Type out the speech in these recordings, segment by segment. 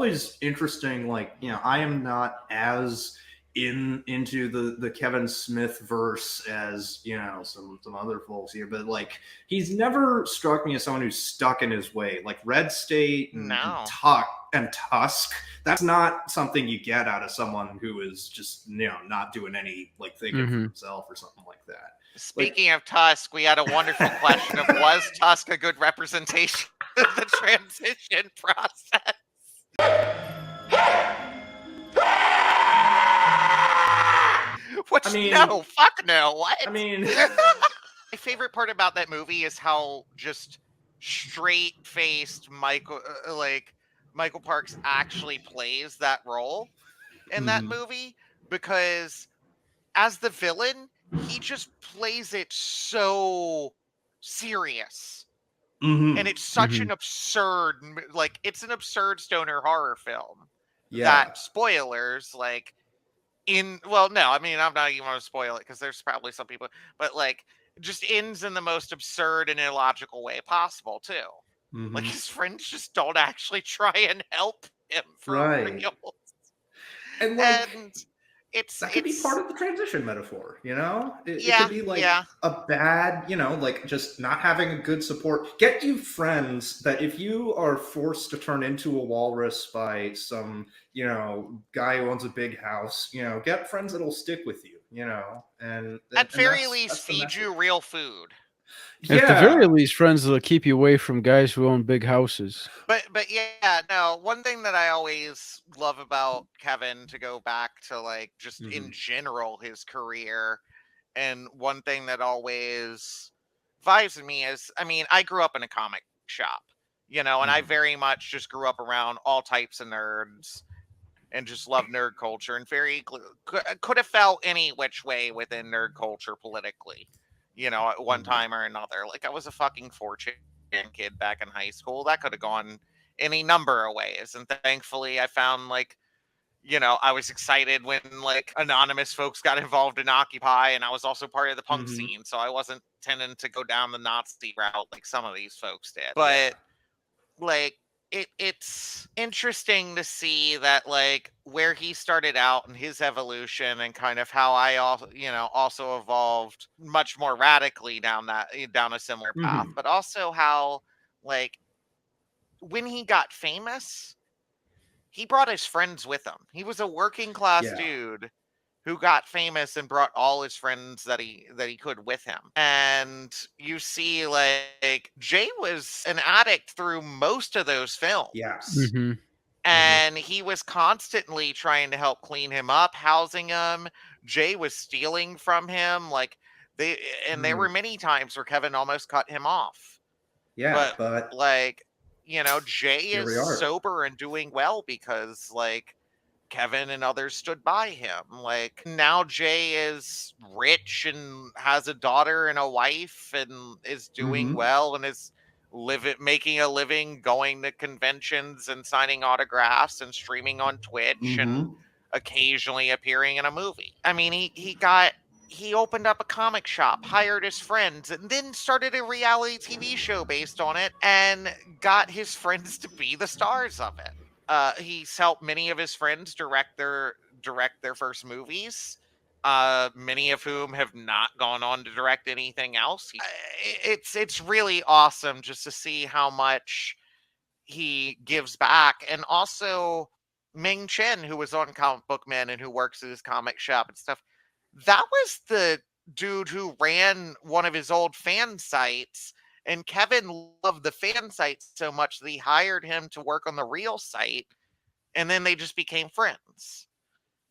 always interesting. Like, I am not as into the Kevin Smith verse as some other folks here, but like he's never struck me as someone who's stuck in his way. Like Red State and No. Tusk, that's not something you get out of someone who is just not doing any like thinking for himself or something like that. Speaking of Tusk, we had a wonderful question of was Tusk a good representation of the transition process? No, fuck no. What? I mean, my favorite part about that movie is how just straight-faced Michael Parks actually plays that role in that movie, because as the villain, he just plays it so serious. And it's such an absurd, like, it's an absurd stoner horror film. Yeah. That, spoilers, like, well, no, I mean, I'm not even going to spoil it because there's probably some people, but like, just ends in the most absurd and illogical way possible, too. Like, his friends just don't actually try and help him for real. And like, that could be part of the transition metaphor, It yeah, could be like a bad, like just not having a good support. Get you friends that if you are forced to turn into a walrus by some, guy who owns a big house, get friends that'll stick with you, and at very least feed you real food. Yeah. At the very least, friends that'll keep you away from guys who own big houses. But yeah, no, one thing that I always love about Kevin, to go back to like just in general his career, and one thing that always vibes me is, I mean, I grew up in a comic shop, and I very much just grew up around all types of nerds and just love nerd culture, and very could have felt any which way within nerd culture politically, at one time or another. Like, I was a fucking 4chan kid back in high school. That could have gone any number of ways, and thankfully I found, like, I was excited when like anonymous folks got involved in Occupy, and I was also part of the punk scene, so I wasn't tending to go down the Nazi route like some of these folks did. But like, it's interesting to see that, like, where he started out and his evolution, and kind of how I also evolved much more radically down a similar path, but also how, like, when he got famous, he brought his friends with him. He was a working class dude who got famous and brought all his friends that he could with him. And you see, like, Jay was an addict through most of those films. Yes. And he was constantly trying to help clean him up, housing him. Jay was stealing from him. Like, there were many times where Kevin almost cut him off. Yeah, but like, Jay is sober and doing well because, like, Kevin and others stood by him. Like, now Jay is rich and has a daughter and a wife and is doing well and is making a living going to conventions and signing autographs and streaming on Twitch and occasionally appearing in a movie. I mean, he opened up a comic shop, hired his friends, and then started a reality TV show based on it and got his friends to be the stars of it. He's helped many of his friends direct their first movies, many of whom have not gone on to direct anything else. It's really awesome just to see how much he gives back. And also Ming Chen, who was on Comic Book Man and who works at his comic shop and stuff, that was the dude who ran one of his old fan sites. And Kevin loved the fan site so much that he hired him to work on the real site. And then they just became friends.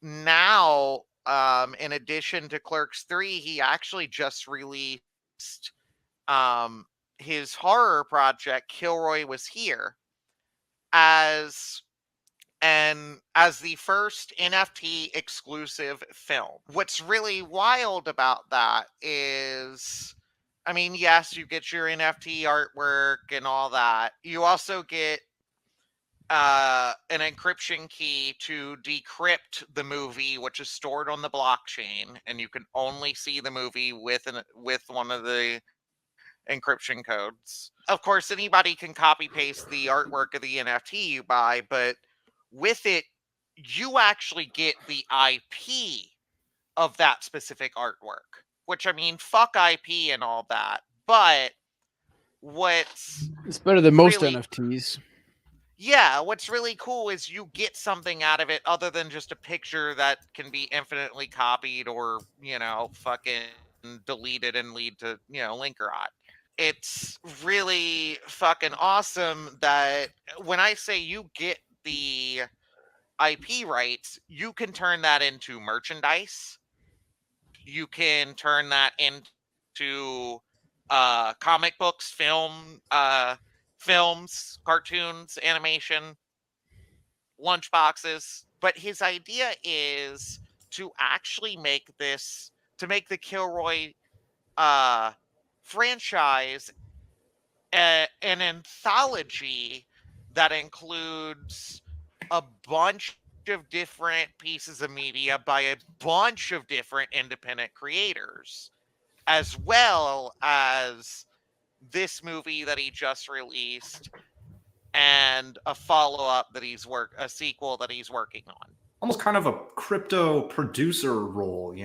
Now, in addition to Clerks 3, he actually just released his horror project, Killroy Was Here, as the first NFT exclusive film. What's really wild about that is, I mean, yes, you get your NFT artwork and all that. You also get an encryption key to decrypt the movie, which is stored on the blockchain, and you can only see the movie with one of the encryption codes. Of course, anybody can copy paste the artwork of the NFT you buy, but with it, you actually get the IP of that specific artwork, which, I mean, fuck IP and all that. But what's It's better than most really, NFTs. yeah, what's really cool is you get something out of it other than just a picture that can be infinitely copied or, fucking deleted and lead to, link rot. It's really fucking awesome that when I say you get the IP rights, you can turn that into merchandise. You can turn that into comic books, films, cartoons, animation, lunchboxes. But his idea is to actually make this, to make the Killroy uh, franchise an anthology that includes a bunch of different pieces of media by a bunch of different independent creators, as well as this movie that he just released and a follow-up that a sequel that he's working on. Almost kind of a crypto producer role,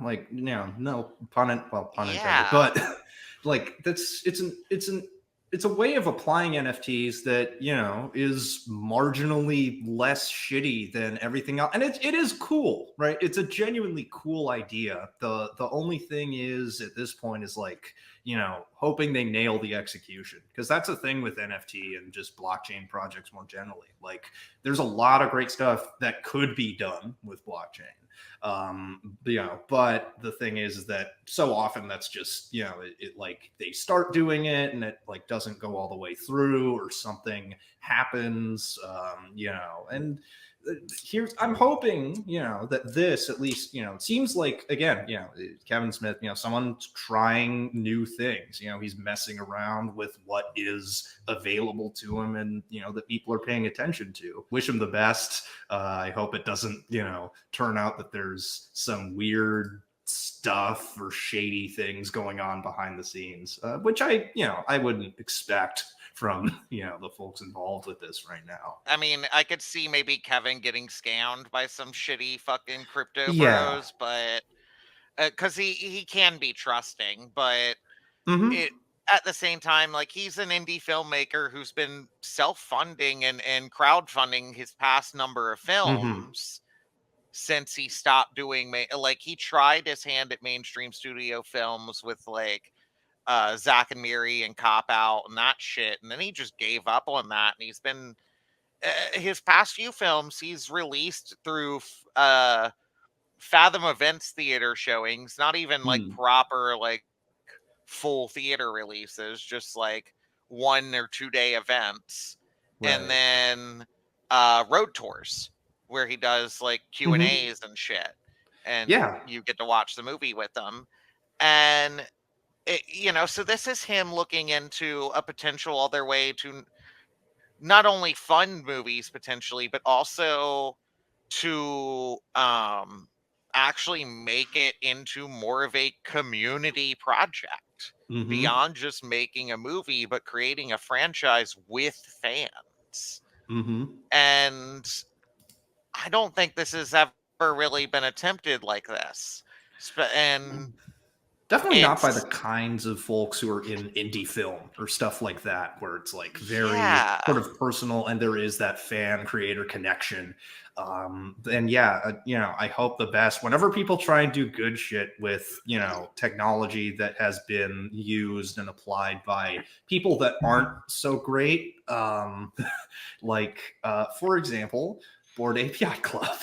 like, no pun intended, Yeah. but like it's a way of applying NFTs that is marginally less shitty than everything else, and it is cool, right? It's a genuinely cool idea. The only thing is at this point is like, hoping they nail the execution, because that's a thing with NFT and just blockchain projects more generally. Like, there's a lot of great stuff that could be done with blockchain. But the thing is that so often that's just, it like they start doing it and it like doesn't go all the way through, or something happens, and I'm hoping, that this at least, it seems like, again, Kevin Smith, someone's trying new things, he's messing around with what is available to him, and, that people are paying attention to. Wish him the best. I hope it doesn't, turn out that there's some weird stuff or shady things going on behind the scenes, which I wouldn't expect from the folks involved with this right now. I mean, I could see maybe Kevin getting scammed by some shitty fucking crypto Yeah. bros, but because he can be trusting, but Mm-hmm. it at the same time, like, he's an indie filmmaker who's been self-funding and crowdfunding his past number of Mm-hmm. films since he stopped doing like, he tried his hand at mainstream studio films with like Zack and Miri and Cop Out and that shit, and then he just gave up on that, and he's been his past few films he's released through Fathom Events theater showings, not even like proper like full theater releases, just like 1 or 2 day events. Right. And then road tours where he does like Q&As and shit, and you get to watch the movie with them. And so this is him looking into a potential other way to not only fund movies potentially, but also to actually make it into more of a community project beyond just making a movie, but creating a franchise with fans. And I don't think this has ever really been attempted like this. And definitely not by the kinds of folks who are in indie film or stuff like that, where it's like very sort of personal and there is that fan creator connection. And I hope the best whenever people try and do good shit with, technology that has been used and applied by people that aren't so great. Like, for example, Bored API Club.